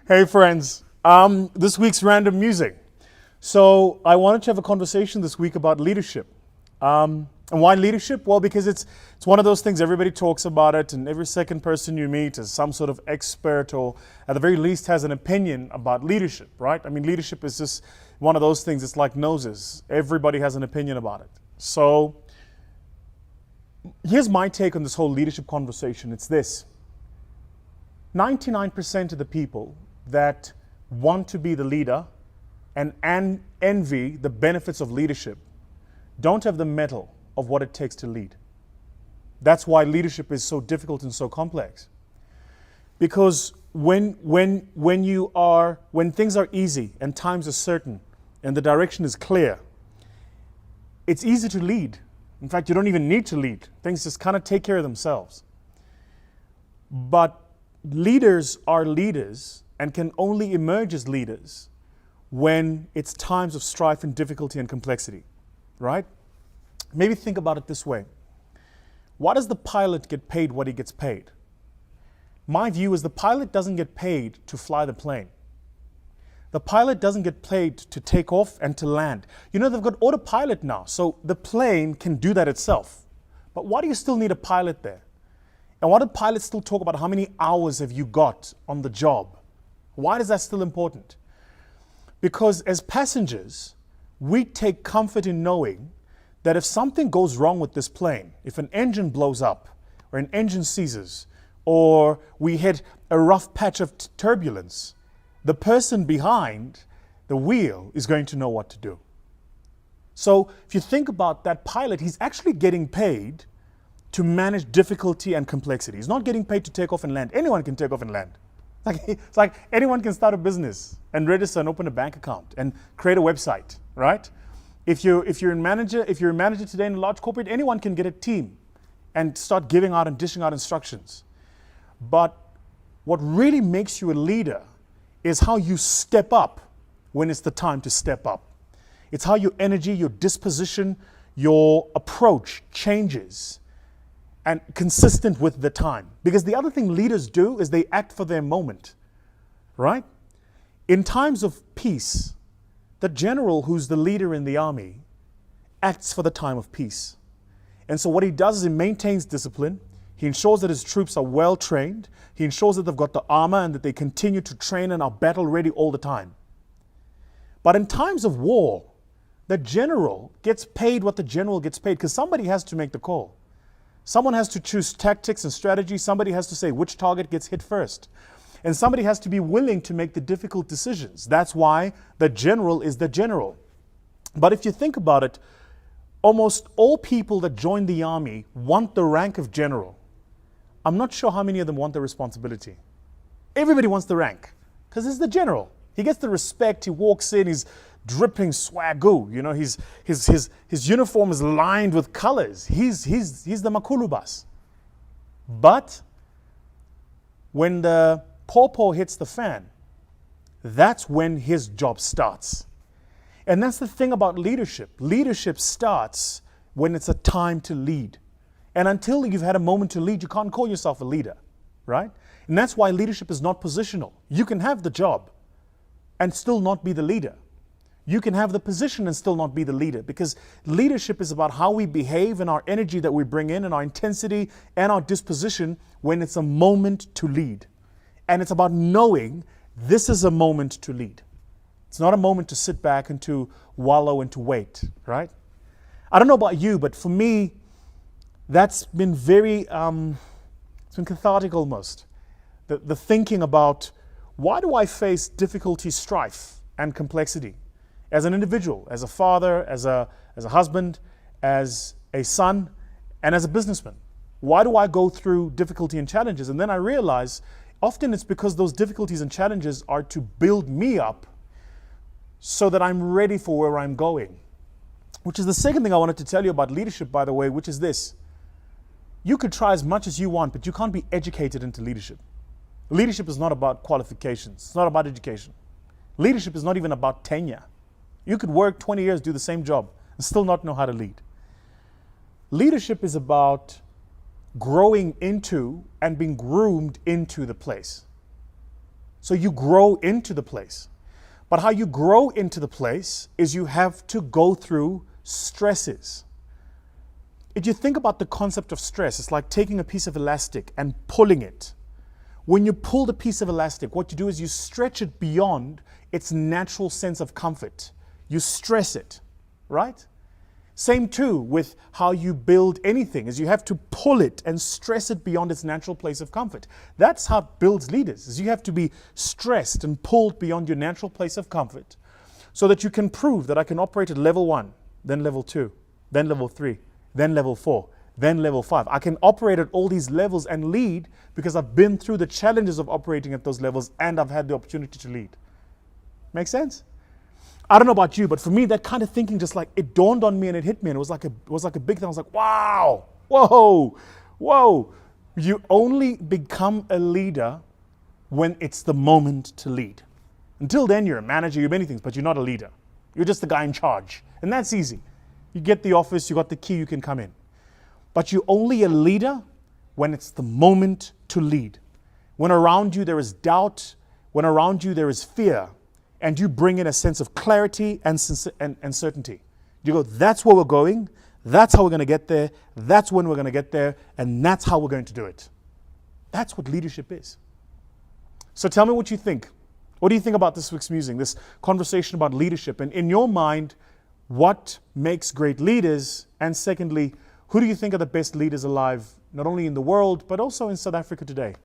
Hey friends, this week's random music. So I wanted to have a conversation this week about leadership. And why leadership? Well, because it's one of those things everybody talks about it, and every second person you meet is some sort of expert or at the very least has an opinion about leadership, right? I mean, leadership is just one of those things, it's like noses. Everybody has an opinion about it. So here's my take on this whole leadership conversation. It's this. 99% of the people that want to be the leader and envy the benefits of leadership don't have the mettle of what it takes to lead. That's why leadership is so difficult and so complex. Because when things are easy and times are certain and the direction is clear, it's easy to lead. In fact, you don't even need to lead. Things just kind of take care of themselves. But leaders are leaders and can only emerge as leaders when it's times of strife and difficulty and complexity, right? Maybe think about it this way. Why does the pilot get paid what he gets paid? My view is the pilot doesn't get paid to fly the plane. The pilot doesn't get paid to take off and to land. You know, they've got autopilot now, so the plane can do that itself. But why do you still need a pilot there? And why do pilots still talk about how many hours have you got on the job? Why is that still important? Because as passengers, we take comfort in knowing that if something goes wrong with this plane, if an engine blows up, or an engine seizes, or we hit a rough patch of turbulence, the person behind the wheel is going to know what to do. So if you think about that pilot, he's actually getting paid to manage difficulty and complexity. He's not getting paid to take off and land. Anyone can take off and land. It's like anyone can start a business and register and open a bank account and create a website, right? If you're a manager today in a large corporate, anyone can get a team and start giving out and dishing out instructions. But what really makes you a leader is how you step up when it's the time to step up. It's how your energy, your disposition, your approach changes and consistent with the time. Because the other thing leaders do is they act for their moment, right? In times of peace, the general who's the leader in the army acts for the time of peace. And so what he does is he maintains discipline. He ensures that his troops are well trained. He ensures that they've got the armor and that they continue to train and are battle ready all the time. But in times of war, the general gets paid what the general gets paid because somebody has to make the call. Someone has to choose tactics and strategy. Somebody has to say which target gets hit first. And somebody has to be willing to make the difficult decisions. That's why the general is the general. But if you think about it, almost all people that join the army want the rank of general. I'm not sure how many of them want the responsibility. Everybody wants the rank because he's the general. He gets the respect. He walks in, he's dripping swagoo. You know, his uniform is lined with colors. He's the makulubas. But when the pawpaw hits the fan, that's when his job starts. And that's the thing about leadership. Leadership starts when it's a time to lead. And until you've had a moment to lead, you can't call yourself a leader, right? And that's why leadership is not positional. You can have the job and still not be the leader. You can have the position and still not be the leader, because leadership is about how we behave and our energy that we bring in and our intensity and our disposition when it's a moment to lead. And it's about knowing this is a moment to lead. It's not a moment to sit back and to wallow and to wait, right? I don't know about you, but for me, that's been very, it's been cathartic almost. The thinking about, why do I face difficulty, strife, and complexity? As an individual, as a father, as a husband, as a son, and as a businessman. Why do I go through difficulty and challenges? And then I realize often it's because those difficulties and challenges are to build me up so that I'm ready for where I'm going. Which is the second thing I wanted to tell you about leadership, by the way, which is this. You could try as much as you want, but you can't be educated into leadership. Leadership is not about qualifications. It's not about education. Leadership is not even about tenure. You could work 20 years, do the same job, and still not know how to lead. Leadership is about growing into and being groomed into the place. So you grow into the place. But how you grow into the place is you have to go through stresses. If you think about the concept of stress, it's like taking a piece of elastic and pulling it. When you pull the piece of elastic, what you do is you stretch it beyond its natural sense of comfort. You stress it, right? Same too with how you build anything, is you have to pull it and stress it beyond its natural place of comfort. That's how it builds leaders, is you have to be stressed and pulled beyond your natural place of comfort so that you can prove that I can operate at level 1, then level 2, then level 3, then level 4, then level 5. I can operate at all these levels and lead because I've been through the challenges of operating at those levels and I've had the opportunity to lead. Make sense? I don't know about you, but for me, that kind of thinking just like, it dawned on me and it hit me and it was like a big thing. I was like, wow, whoa, whoa. You only become a leader when it's the moment to lead. Until then, you're a manager, you're many things, but you're not a leader. You're just the guy in charge. And that's easy. You get the office, you got the key, you can come in. But you're only a leader when it's the moment to lead. When around you there is doubt, when around you there is fear, and you bring in a sense of clarity and certainty. You go, that's where we're going, that's how we're going to get there, that's when we're going to get there, and that's how we're going to do it. That's what leadership is. So tell me what you think. What do you think about this week's musing, this conversation about leadership? And in your mind, what makes great leaders? And secondly, who do you think are the best leaders alive, not only in the world, but also in South Africa today?